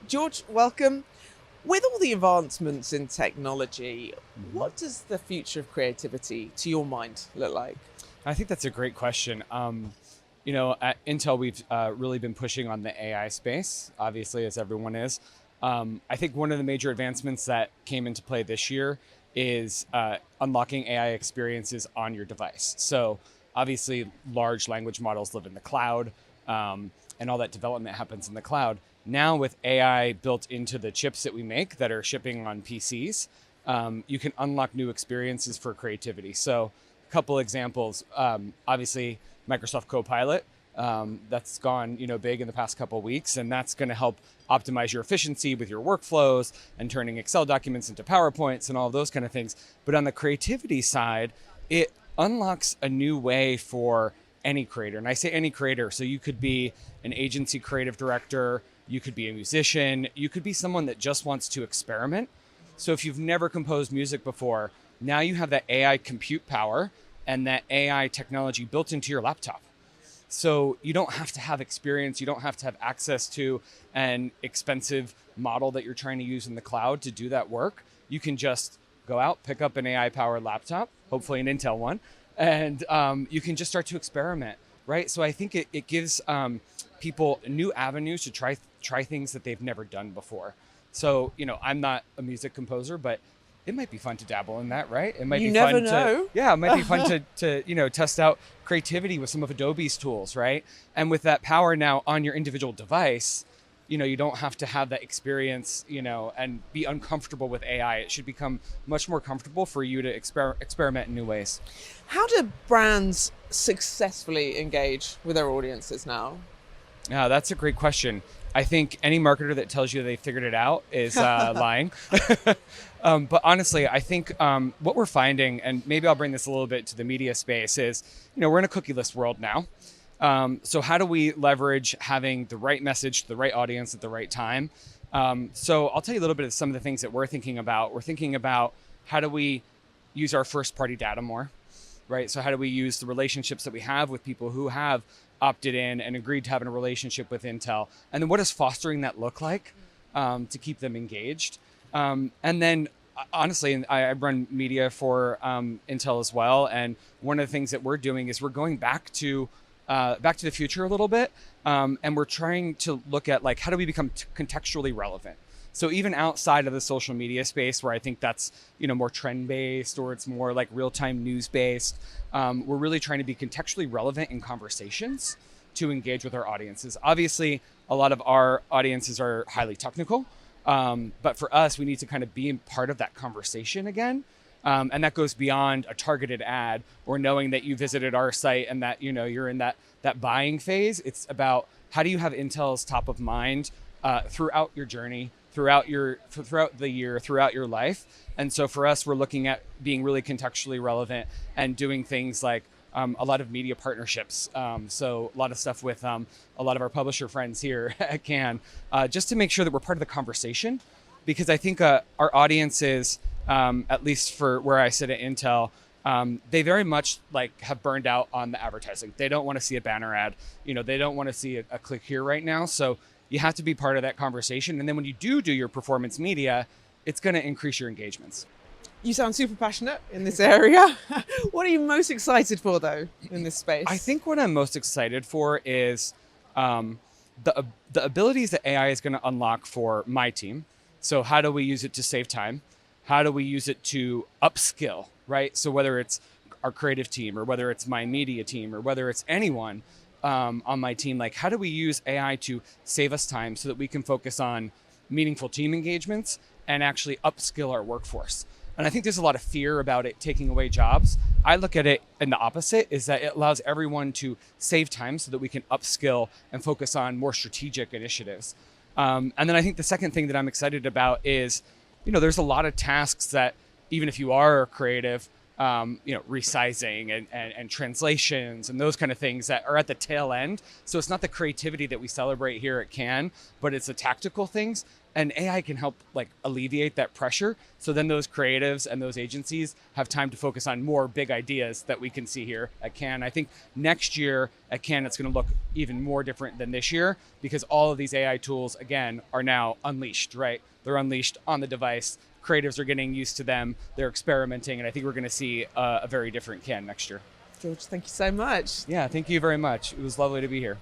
George, welcome. With all the advancements in technology, what does the future of creativity, to your mind, look like? I think that's a great question. At Intel, we've really been pushing on the AI space, obviously, as everyone is. I think one of the major advancements that came into play this year is unlocking AI experiences on your device. So obviously, large language models live in the cloud, and all that development happens in the cloud. Now with AI built into the chips that we make that are shipping on PCs, you can unlock new experiences for creativity. So a couple examples, obviously Microsoft Copilot, that's gone big in the past couple of weeks, and that's going to help optimize your efficiency with your workflows and turning Excel documents into PowerPoints and all of those kind of things. But on the creativity side, it unlocks a new way for any creator. And I say any creator, so you could be an agency creative director, you could be a musician, you could be someone that just wants to experiment. So if you've never composed music before, now you have that AI compute power and that AI technology built into your laptop. So you don't have to have experience, you don't have to have access to an expensive model that you're trying to use in the cloud to do that work. You can just go out, pick up an AI powered laptop, hopefully an Intel one, and you can just start to experiment, right? So I think it gives people new avenues to try things that they've never done before. So, I'm not a music composer, but it might be fun to dabble in that, right? It might You be never fun know. it might be fun to test out creativity with some of Adobe's tools, right? And with that power now on your individual device, you don't have to have that experience, and be uncomfortable with AI. It should become much more comfortable for you to experiment in new ways. How do brands successfully engage with their audiences now? Yeah, that's a great question. I think any marketer that tells you they figured it out is lying. But honestly, I think what we're finding, and maybe I'll bring this a little bit to the media space, is, we're in a cookieless world now. So how do we leverage having the right message to the right audience at the right time? So I'll tell you a little bit of some of the things that we're thinking about. We're thinking about how do we use our first party data more, right? So how do we use the relationships that we have with people who have opted in and agreed to have a relationship with Intel? And then what does fostering that look like to keep them engaged? And then honestly, I run media for Intel as well. And one of the things that we're doing is we're going back to the future a little bit. And we're trying to look at how do we become contextually relevant? So even outside of the social media space, where I think that's more trend-based or it's more like real-time news-based, we're really trying to be contextually relevant in conversations to engage with our audiences. Obviously, a lot of our audiences are highly technical, but for us, we need to kind of be part of that conversation again. And that goes beyond a targeted ad or knowing that you visited our site and that you're in that buying phase. It's about how do you have Intel's top of mind throughout your journey, throughout the year, throughout your life. And so for us, we're looking at being really contextually relevant and doing things like a lot of media partnerships. So a lot of stuff with a lot of our publisher friends here at Cannes, just to make sure that we're part of the conversation. Because I think our audiences, at least for where I sit at Intel, they very much have burned out on the advertising. They don't want to see a banner ad. They don't want to see a click here right now. So you have to be part of that conversation. And then when you do your performance media, it's going to increase your engagements. You sound super passionate in this area. What are you most excited for, though, in this space? I think what I'm most excited for is the abilities that AI is going to unlock for my team. So how do we use it to save time? How do we use it to upskill, right? So whether it's our creative team or whether it's my media team or whether it's anyone on my team, how do we use AI to save us time so that we can focus on meaningful team engagements and actually upskill our workforce? And I think there's a lot of fear about it taking away jobs. I look at it in the opposite, is that it allows everyone to save time so that we can upskill and focus on more strategic initiatives. And then I think the second thing that I'm excited about is, there's a lot of tasks that even if you are creative, resizing and translations and those kind of things that are at the tail end. So it's not the creativity that we celebrate here at Cannes, but it's the tactical things. And AI can help like alleviate that pressure. So then those creatives and those agencies have time to focus on more big ideas that we can see here at Cannes. I think next year at Cannes, it's going to look even more different than this year because all of these AI tools, again, are now unleashed, right? They're unleashed on the device. Creatives are getting used to them. They're experimenting. And I think we're going to see a very different Cannes next year. George, thank you so much. Yeah, thank you very much. It was lovely to be here.